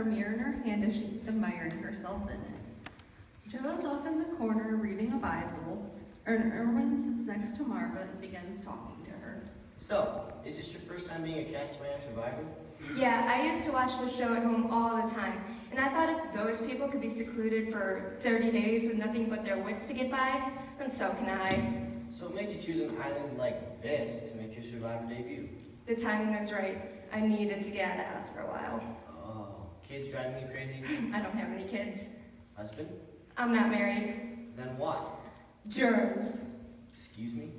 mirror in her hand as she admiring herself in it. Jo is off in the corner reading a Bible, and Erwin sits next to Marva and begins talking to her. So, is this your first time being a castaway on Survivor? Yeah, I used to watch the show at home all the time, and I thought if those people could be secluded for 30 days with nothing but their wits to get by, then so can I. So what made you choose an island like this to make your Survivor debut? The timing was right. I needed to get out of the house for a while. Oh, kids driving you crazy? I don't have any kids. Husband? I'm not married. Then what? Germs. Excuse me?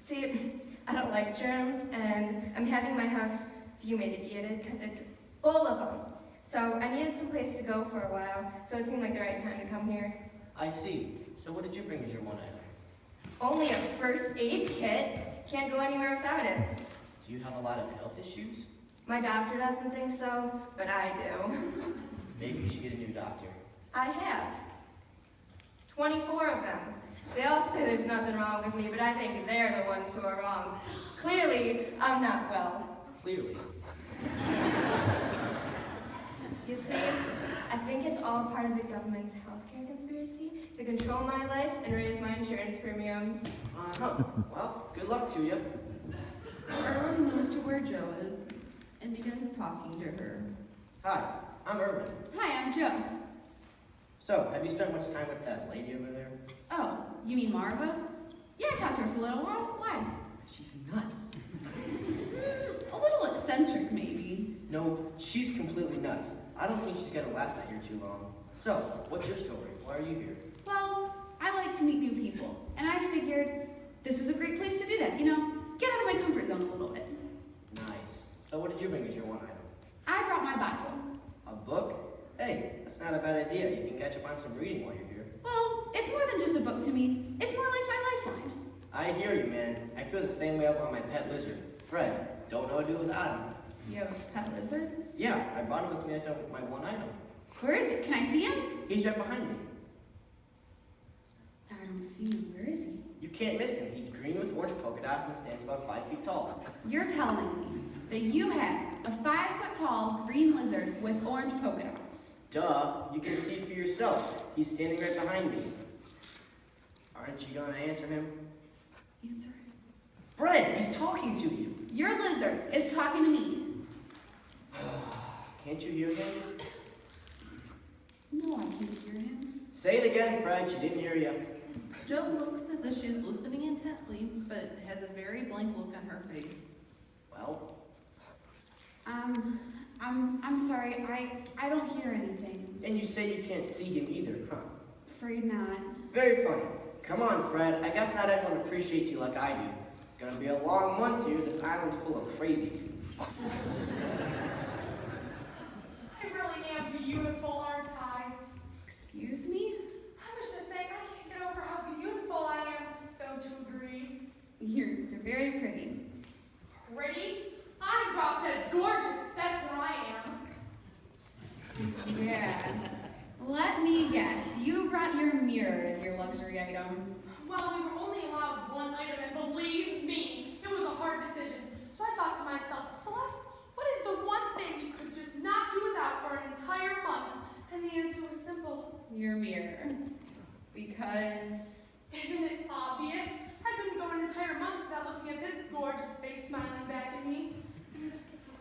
See, I don't like germs, and I'm having my house fumigated because it's full of them. So I needed some place to go for a while, so it seemed like the right time to come here. I see. So what did you bring as your one item? Only a first aid kit. Can't go anywhere without it. Do you have a lot of health issues? My doctor doesn't think so, but I do. Maybe you should get a new doctor. I have. 24 of them. They all say there's nothing wrong with me, but I think they're the ones who are wrong. Clearly, I'm not well. Clearly. You see, I think it's all part of the government's healthcare conspiracy to control my life and raise my insurance premiums. Well, good luck to you. Erwin moves to where Jo is and begins talking to her. Hi, I'm Erwin. Hi, I'm Jo. So, have you spent much time with that lady over there? Oh, you mean Marva? Yeah, I talked to her for a little while. Why? She's nuts. A little eccentric, maybe. No, she's completely nuts. I don't think she's gonna last out here too long. So, what's your story? Why are you here? Well, I like to meet new people, and I figured this was a great place to do that, you know? Get out of my comfort zone a little bit. Nice. So what did you bring as your one item? I brought my Bible. A book? Hey, that's not a bad idea. You can catch up on some reading while you're here. Well, it's more than just a book to me. It's more like my lifeline. I hear you, man. I feel the same way about my pet lizard, Fred. Don't know what to do without him. You have a pet lizard? Yeah, I brought him with me as my one item. Where is it? Can I see him? He's right behind me. I don't see him. Where is he? You can't miss him. He's green with orange polka dots and stands about 5 feet tall. You're telling me that you have a 5-foot-tall green lizard with orange polka dots. Duh, you can see for yourself. He's standing right behind me. Aren't you gonna answer him? Answer. Fred, he's talking to you. Your lizard is talking to me. Can't you hear him? No, I can't hear him. Say it again, Fred. She didn't hear you. Jo looks as if she's listening intently, but has a very blank look on her face. Well, I'm sorry. I don't hear anything. and you say you can't see him either, huh? Afraid not. Very funny. Come on, Fred. I guess not everyone appreciates you like I do. It's gonna be a long month here. This island's full of crazies. I really am beautiful, aren't I? Excuse me? I was just saying I can't get over how beautiful I am. Don't you agree? You're very pretty. Pretty? I'm drop dead gorgeous. That's what I am. Yeah. Let me guess. You brought your mirror as your luxury item. Well, we were only allowed one item, and believe me, it was a hard decision. So I thought to myself, Celeste, what is the one thing you could just not do without for an entire month? And the answer was simple. Your mirror. Because... Isn't it obvious? I couldn't go an entire month without looking at this gorgeous face smiling back at me.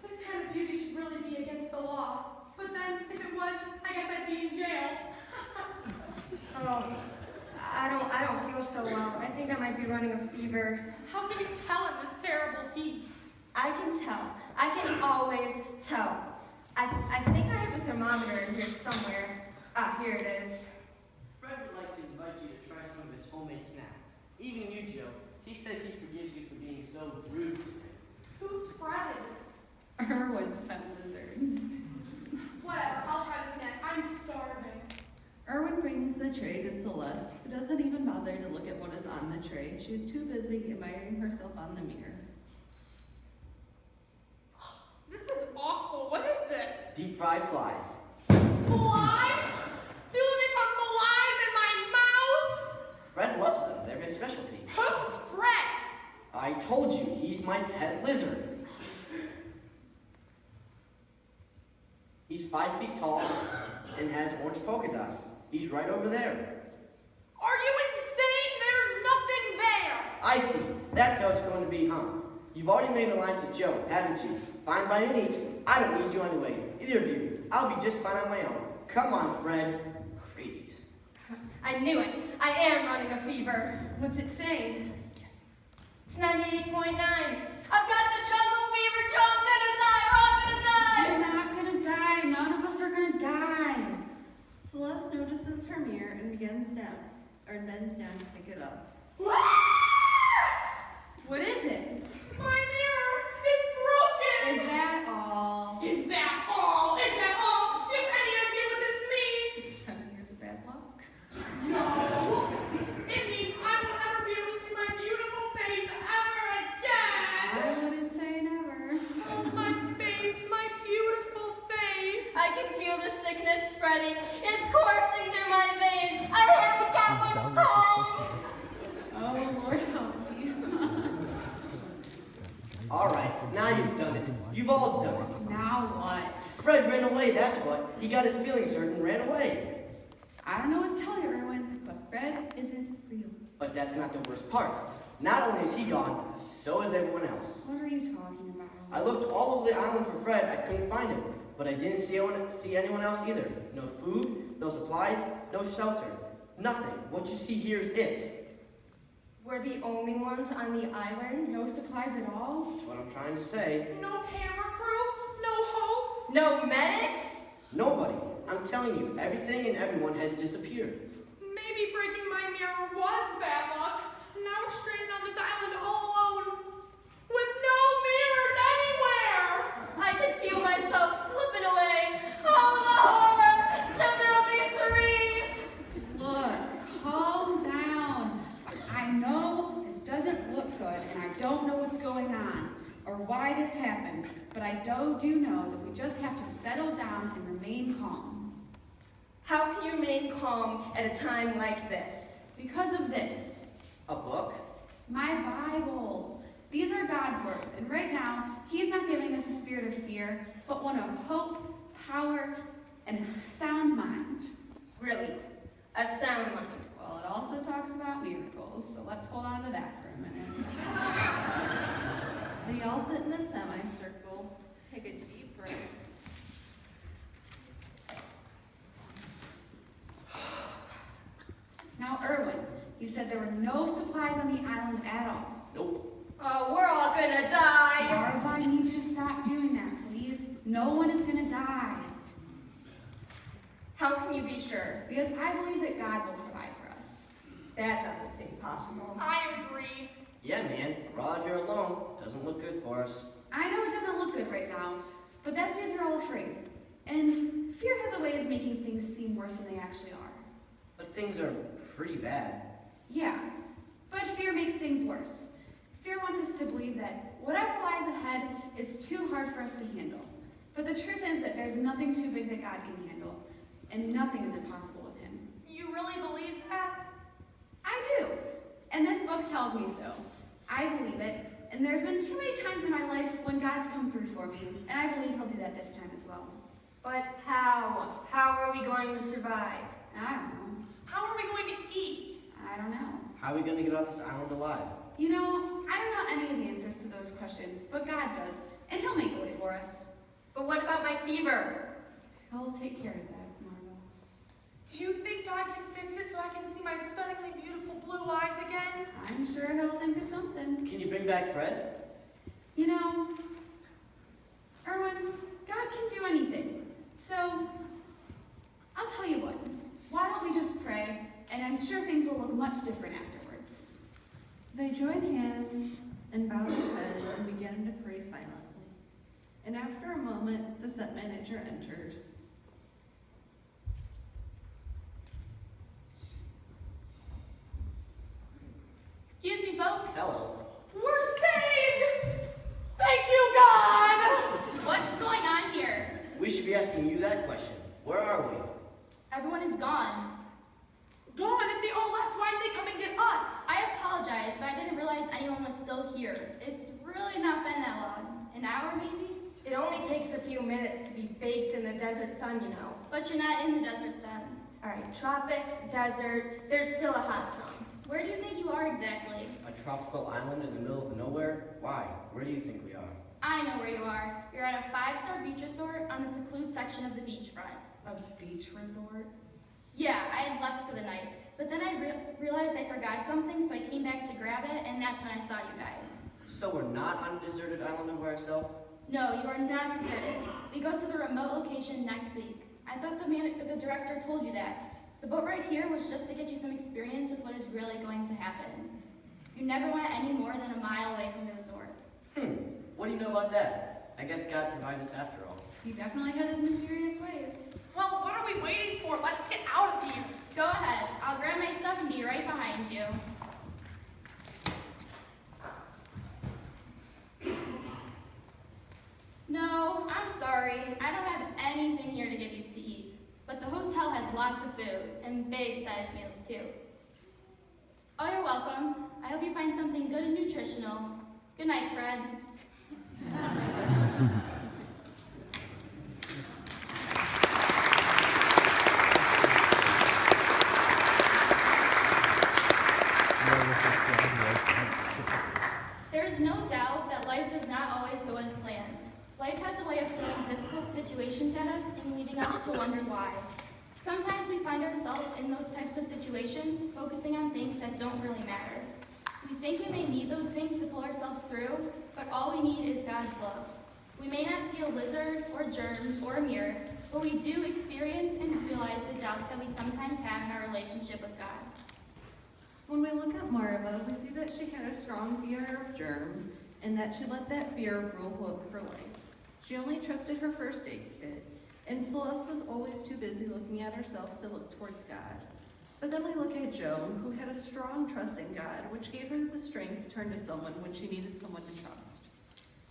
This kind of beauty should really be against the law. But then, if it was, I guess I'd be in jail. Oh, I don't feel so well. I think I might be running a fever. How can you tell in this terrible heat? I can tell. I can always tell. I think I have the thermometer in here somewhere. Ah, here it is. Fred would like to invite you to try some of his homemade snacks. Even you, Joe. He says he forgives you for being so rude to him. Who's Fred? Erwin's pet lizard. Whatever, I'll try the snack. I'm starving. Erwin brings the tray to Celeste, who doesn't even bother to look at what is on the tray. She's too busy admiring herself on the mirror. This is awful. What is this? Deep fried flies. Flies? You let me put flies in my mouth? Fred loves them. They're his specialty. Who's Fred? I told you, he's my pet lizard. He's 5 feet tall and has orange polka dots. He's right over there. Are you insane? There's nothing there. I see. That's how it's going to be, huh? You've already made alliance with Joe, haven't you? Fine by me. I don't need you anyway. Either of you. I'll be just fine on my own. Come on, Fred. Crazies. I knew it. I am running a fever. What's it say? It's 98.9. I've got the jungle fever, Joe. I'm gonna die. We're all gonna die. You're not gonna die. None of us are gonna die. Celeste notices her mirror and bends down to pick it up. What is it? My mirror, it's broken. Is that all? Is that all? Is that all? Do you have any idea what this means? 7 years of bad luck. No. It means I will never be able to see my beautiful face ever again. I wouldn't say never. Oh, my face, my beautiful face. I can feel the sickness spreading. It's coursing through my veins. I haven't got much time. Oh, Lord help me. All right, now you've done it. You've all done it. Now what? Fred ran away, that's what. He got his feelings hurt and ran away. I don't know what to tell you, Erwin, but Fred isn't real. But that's not the worst part. Not only is he gone, so is everyone else. What are you talking about? I looked all over the island for Fred. I couldn't find him. But I didn't see anyone else either. No food, no supplies, no shelter. Nothing. What you see here is it. We're the only ones on the island. No supplies at all? That's what I'm trying to say. No camera crew, no host. No medics? Nobody. I'm telling you, everything and everyone has disappeared. Maybe breaking my mirror was bad luck. Now we're stranded on this island all alone. With no mirrors anywhere. I can feel myself slipping away. Oh, the horror! So there'll be 3. Look, calm down. I know this doesn't look good, and I don't know what's going on or why this happened, but I do know that we just have to settle down and remain calm. How can you remain calm at a time like this? Because of this. A book? My Bible. These are God's words, and right now, He is not giving us a spirit of fear, but one of hope, power, and a sound mind. Really, a sound mind. Well, it also talks about miracles, so let's hold on to that for a minute. They all sit in a semicircle, take a deep breath. Now, Erwin, you said there were no supplies on the island at all. Nope. Oh, we're all gonna die. Marv, I need you to stop doing that, please. No one is gonna die. How can you be sure? Because I believe that God will provide for us. That doesn't seem possible. I agree. Yeah, man. Rod here alone doesn't look good for us. I know it doesn't look good right now, but that's because you're all afraid. And fear has a way of making things seem worse than they actually are. But things are pretty bad. Yeah, but fear makes things worse. Fear wants us to believe that whatever lies ahead is too hard for us to handle. But the truth is that there's nothing too big that God can handle, and nothing is impossible with Him. You really believe that? I do, and this book tells me so. I believe it, and there's been too many times in my life when God's come through for me, and I believe He'll do that this time as well. But how? How are we going to survive? I don't know. How are we going to eat? I don't know. How are we going to get off this island alive? You know, I don't know any of the answers to those questions, but God does, and He'll make a way for us. But what about my fever? He'll take care of that, Marvel. Do you think God can fix it so I can see my stunningly beautiful blue eyes again? I'm sure He'll think of something. Can you bring back Fred? You know, Erwin, God can do anything. So, I'll tell you what. Why don't we just pray, and I'm sure things will look much different afterwards. They join hands and bow their heads and begin to pray silently. And after a moment, the set manager enters. Excuse me, folks. Hello. We're saved! Thank you, God! What's going on here? We should be asking you that question. Where are we? Everyone is gone. Gone, if they all left, why didn't they come and get us? I apologize, but I didn't realize anyone was still here. It's really not been that long. An hour, maybe? It only takes a few minutes to be baked in the desert sun, you know. But you're not in the desert sun. All right, tropics, desert, there's still a hot sun. Where do you think you are exactly? A tropical island in the middle of nowhere? Why? Where do you think we are? I know where you are. You're at a 5-star beach resort on the secluded section of the beachfront. A beach resort? Yeah, I had left for the night, but then I realized I forgot something, so I came back to grab it, and that's when I saw you guys. So we're not on a deserted island by ourselves? No, you are not deserted. We go to the remote location next week. I thought the director told you that. The boat right here was just to get you some experience with what is really going to happen. You never went any more than a mile away from the resort. What do you know about that? I guess God provides us after all. He definitely has his mysterious ways. Well, what are we waiting for? Let's get out of here. Go ahead. I'll grab my stuff and be right behind you. No, I'm sorry. I don't have anything here to give you to eat. But the hotel has lots of food, and big-sized meals too. Oh, you're welcome. I hope you find something good and nutritional. Good night, Fred. There is no doubt that life does not always go as planned. Life has a way of throwing difficult situations at us and leaving us to wonder why. Sometimes we find ourselves in those types of situations, focusing on things that don't really matter. We think we may need those things to pull ourselves through, but all we need is God's love. We may not see a lizard or germs or a mirror, but we do experience and realize the doubts that we sometimes have in our relationship with God. When we look at Marva, we see that she had a strong fear of germs and that she let that fear rule her life. She only trusted her first aid kit, and Celeste was always too busy looking at herself to look towards God. But then we look at Joan, who had a strong trust in God, which gave her the strength to turn to someone when she needed someone to trust.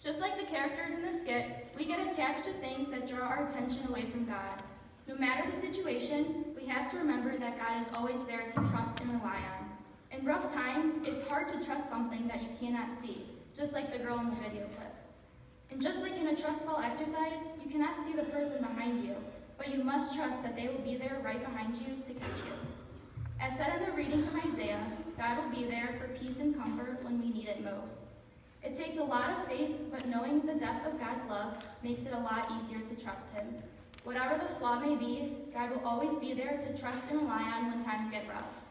Just like the characters in the skit, we get attached to things that draw our attention away from God. No matter the situation, we have to remember that God is always there to trust and rely on. In rough times, it's hard to trust something that you cannot see, just like the girl in the video clip. And just like in a trust fall exercise, you cannot see the person behind you, but you must trust that they will be there right behind you to catch you. As said in the reading from Isaiah, God will be there for peace and comfort when we need it most. It takes a lot of faith, but knowing the depth of God's love makes it a lot easier to trust Him. Whatever the flaw may be, God will always be there to trust and rely on when times get rough.